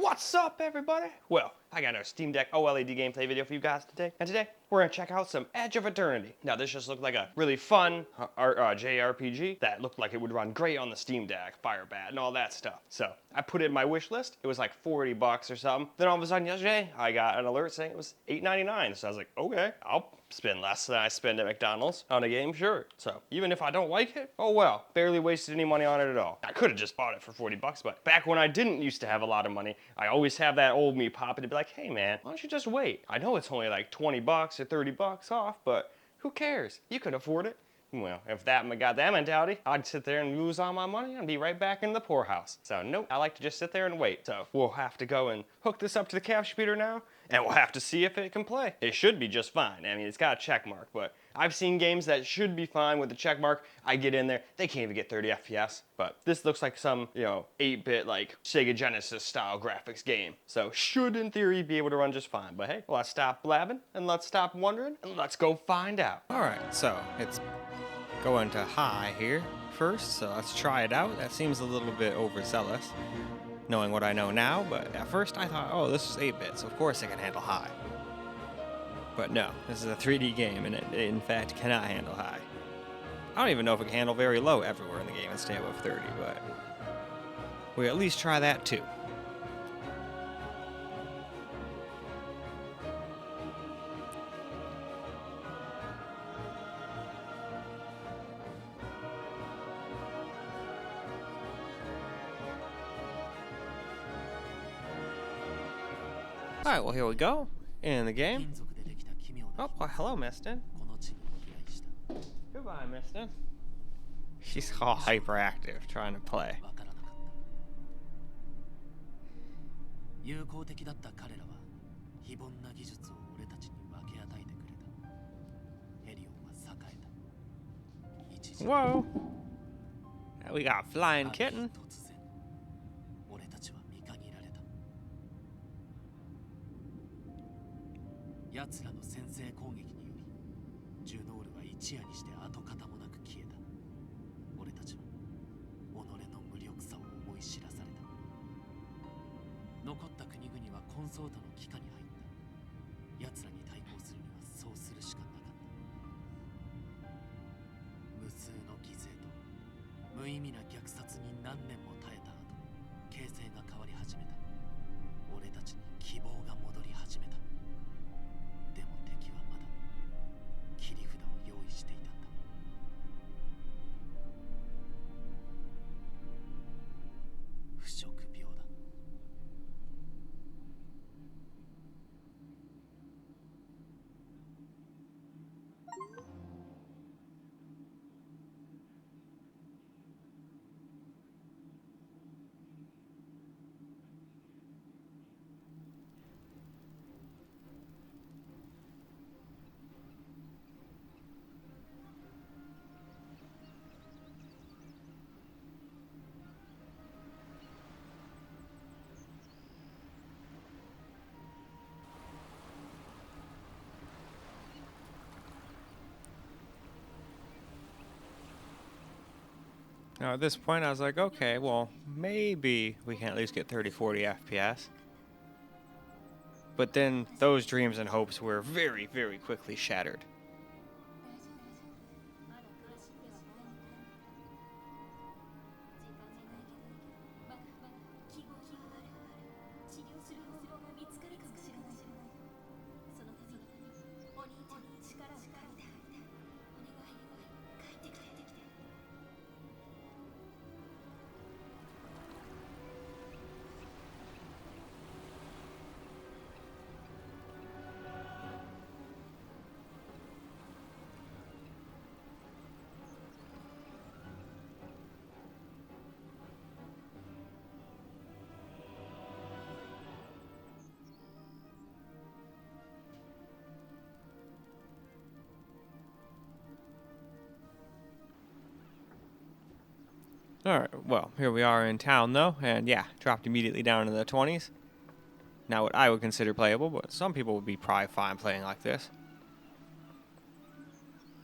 What's up, everybody? Well, I got a Steam Deck OLED gameplay video for you guys today. And today, we're gonna check out some Edge of Eternity. Now, this just looked like a really fun JRPG that looked like it would run great on the Steam Deck, fire bad, and all that stuff. So, I put it in my wish list. It was like 40 bucks or something. Then all of a sudden yesterday, I got an alert saying it was $8.99. So I was like, okay, I'll spend less than I spend at McDonald's on a game, sure. So, even if I don't like it, oh well, barely wasted any money on it at all. I could have just bought it for 40 bucks, but back when I didn't used to have a lot of money, I always have that old me pop in to be like, hey man, why don't you just wait? I know it's only like 20 bucks or 30 bucks off, but who cares? You can afford it. Well, if that got that mentality, I'd sit there and lose all my money and be right back in the poorhouse. So nope, I like to just sit there and wait. So we'll have to go and hook this up to the capture speeder now, and we'll have to see if it can play. It should be just fine. I mean, it's got a check mark, but I've seen games that should be fine with the check mark. I get in there, they can't even get 30 FPS. But this looks like some, 8-bit like Sega Genesis style graphics game. So should in theory be able to run just fine. But hey, let's stop blabbing and let's stop wondering and let's go find out. All right, so it's going to high here first, so let's try it out. That seems a little bit overzealous, knowing what I know now, but at first I thought, oh, this is 8-bit, so of course it can handle high. But no, this is a 3D game, and it in fact cannot handle high. I don't even know if it can handle very low everywhere in the game and stay above 30, but we'll at least try that too. Alright, well here we go, in the game. Oh, well, hello, Mistin. Goodbye, Mistin. She's all hyperactive, trying to play. Whoa! We got Flying Kitten. Now at this point I was like, okay, well, maybe we can at least get 30-40 FPS. But then those dreams and hopes were very, very quickly shattered. Alright, well, here we are in town though, and yeah, dropped immediately down to the 20s. Now what I would consider playable, but some people would be probably fine playing like this.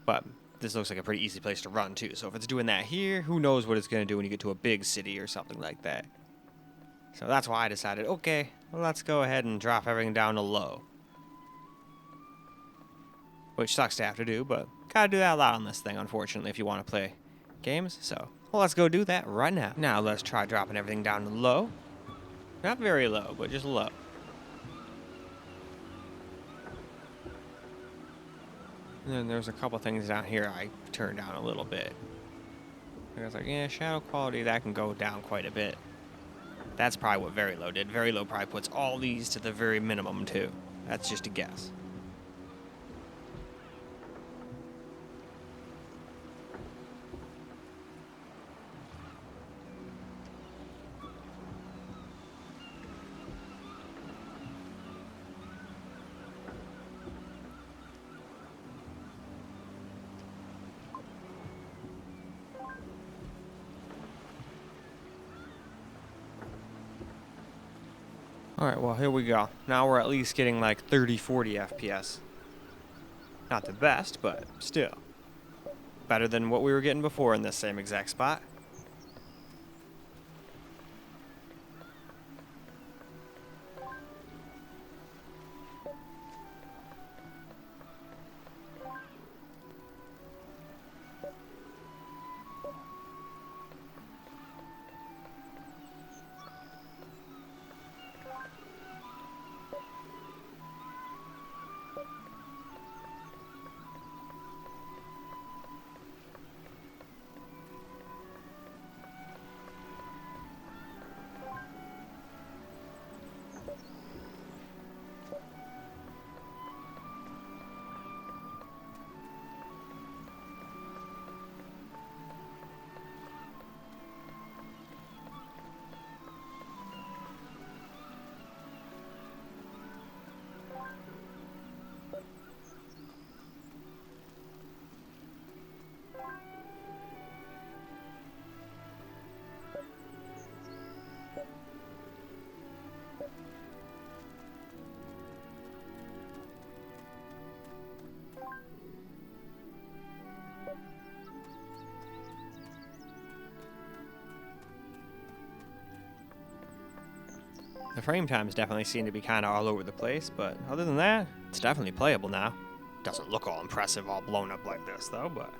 But this looks like a pretty easy place to run too, so if it's doing that here, who knows what it's going to do when you get to a big city or something like that. So that's why I decided, okay, well, let's go ahead and drop everything down to low. Which sucks to have to do, but gotta do that a lot on this thing, unfortunately, if you want to play games. So, well, let's go do that right now. Now let's try dropping everything down to low. Not very low, but just low. And then there's a couple things down here I turned down a little bit. I was like, yeah, shadow quality, that can go down quite a bit. That's probably what very low did. Very low probably puts all these to the very minimum, too. That's just a guess. Alright, well, here we go. Now we're at least getting like 30, 40 FPS. Not the best, but still. Better than what we were getting before in this same exact spot. The frame times definitely seem to be kind of all over the place, but other than that, it's definitely playable now. Doesn't look all impressive, all blown up like this, though, but...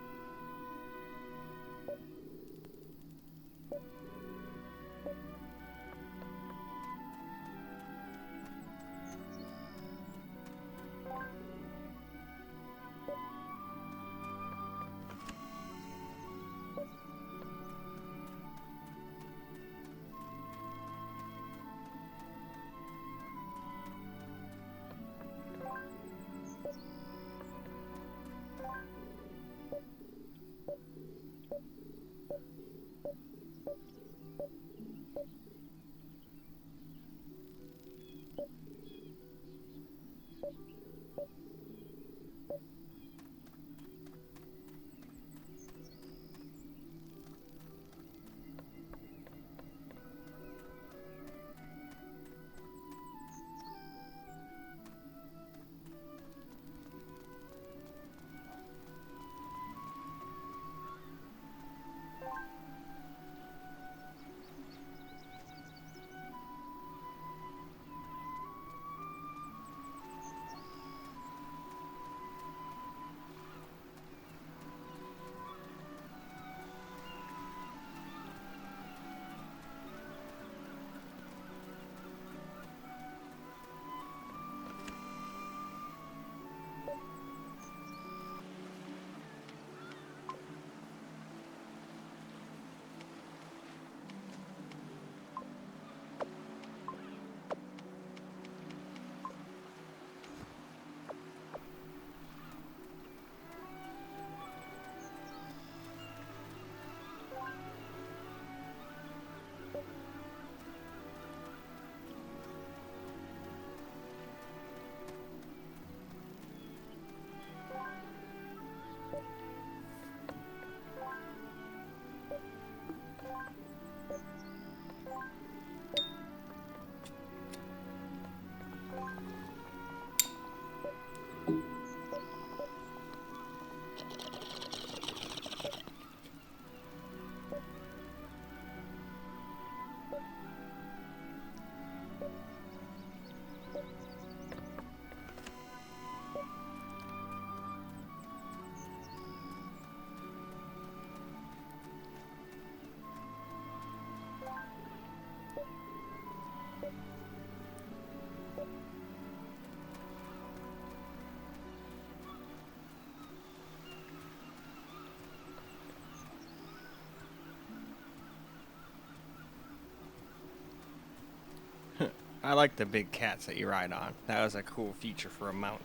I like the big cats that you ride on. That was a cool feature for a mount.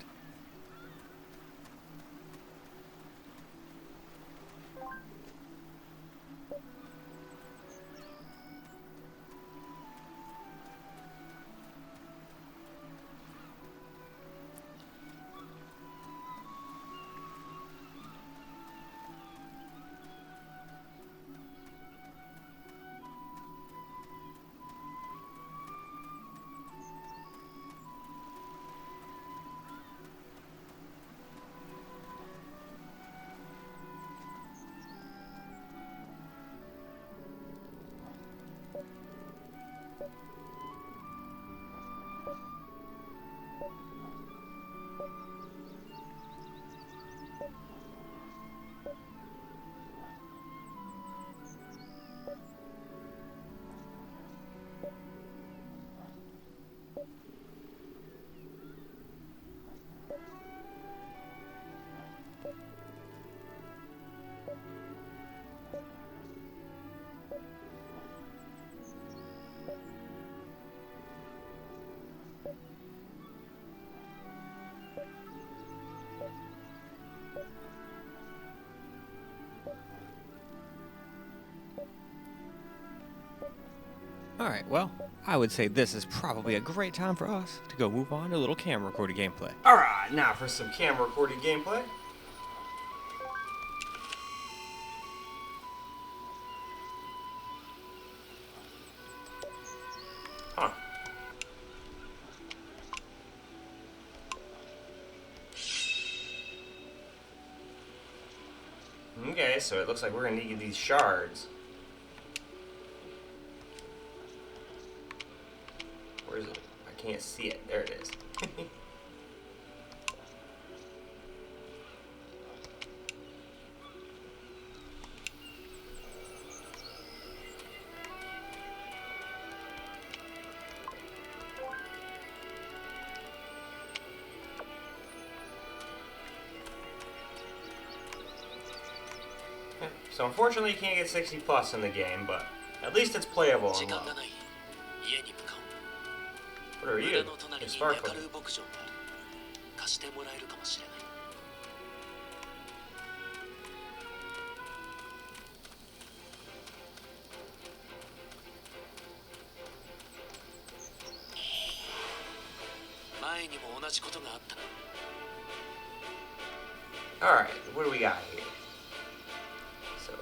Alright, well, I would say this is probably a great time for us to go move on to a little camera recorded gameplay. Alright, now for some camera recorded gameplay. Huh. Okay, so it looks like we're gonna need these shards. Where is it? I can't see it. There it is. So unfortunately you can't get 60 plus in the game, but at least it's playable on low. What are you? You're sparkling. Alright, what do we got here? So,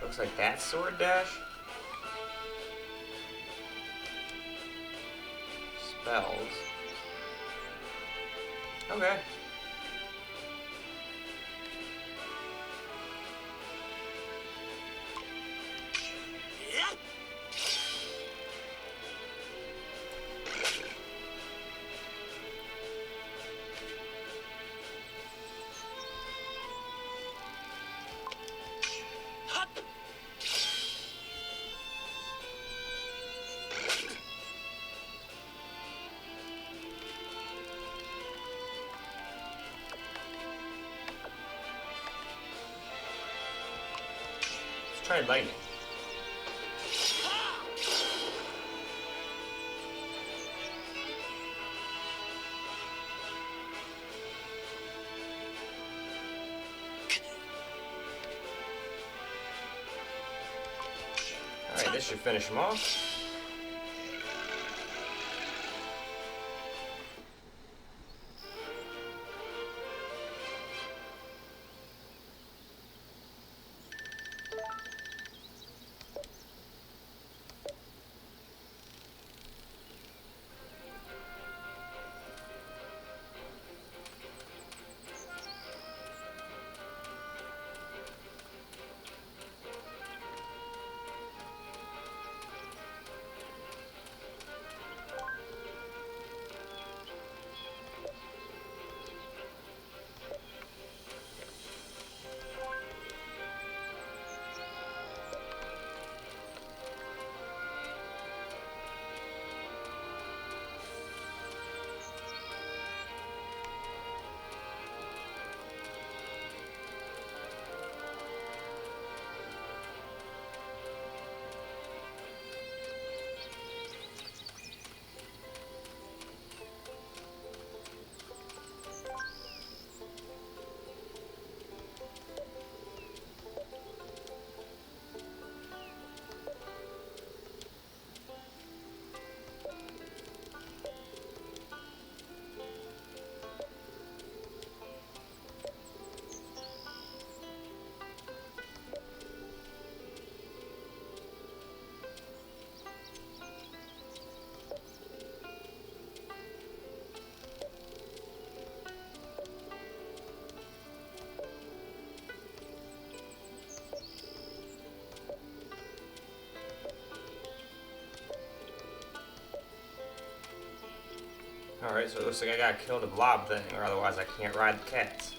looks like that sword dash. Spells. Okay. Try lightning. Alright, this should finish him off. Alright, so it looks like I gotta kill the blob thing, or otherwise I can't ride the cats.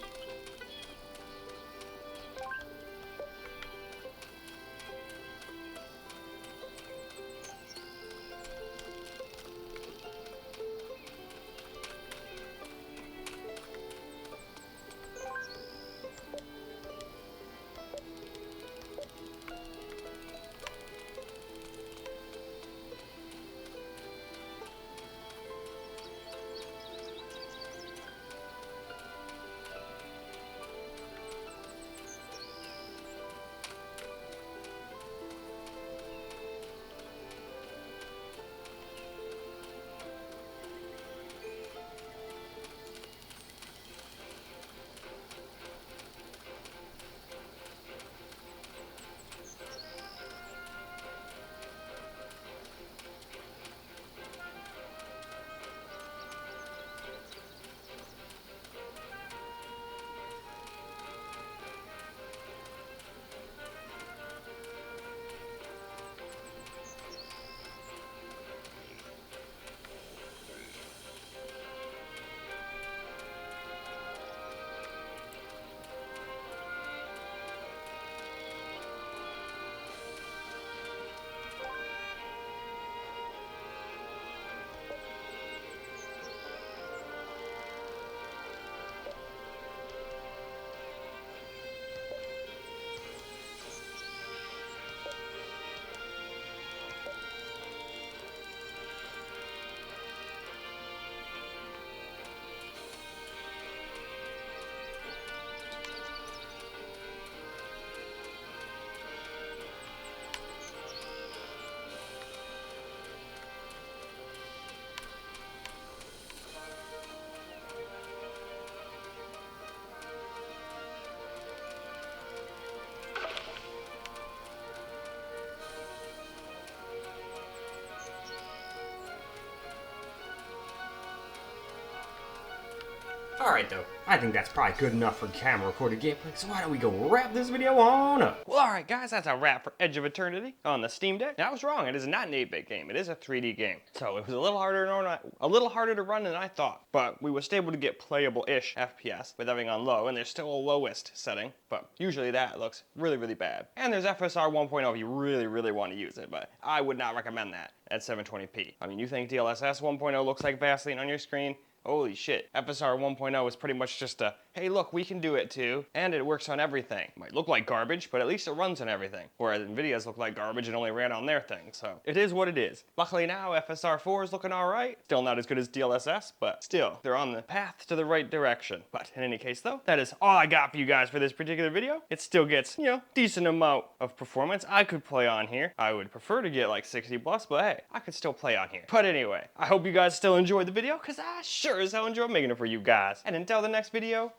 Alright though, I think that's probably good enough for camera recorded gameplay, so why don't we go wrap this video on up? Well, alright guys, that's a wrap for Edge of Eternity on the Steam Deck. Now, I was wrong, it is not an 8-bit game, it is a 3D game. So it was a little harder to run than I thought, but we was able to get playable-ish FPS with everything on low, and there's still a lowest setting, but usually that looks really, really bad. And there's FSR 1.0 if you really, really want to use it, but I would not recommend that at 720p. I mean, you think DLSS 1.0 looks like Vaseline on your screen? Holy shit. FSR 1.0 is pretty much just a, hey look, we can do it too, and it works on everything. Might look like garbage, but at least it runs on everything. Whereas Nvidia's look like garbage and only ran on their thing, so it is what it is. Luckily now, FSR 4 is looking alright. Still not as good as DLSS, but still, they're on the path to the right direction. But in any case though, that is all I got for you guys for this particular video. It still gets, you know, decent amount of performance I could play on here. I would prefer to get like 60 plus, but hey, I could still play on here. But anyway, I hope you guys still enjoyed the video, because I sure as hell enjoyed making it for you guys. And until the next video,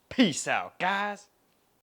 peace out, guys.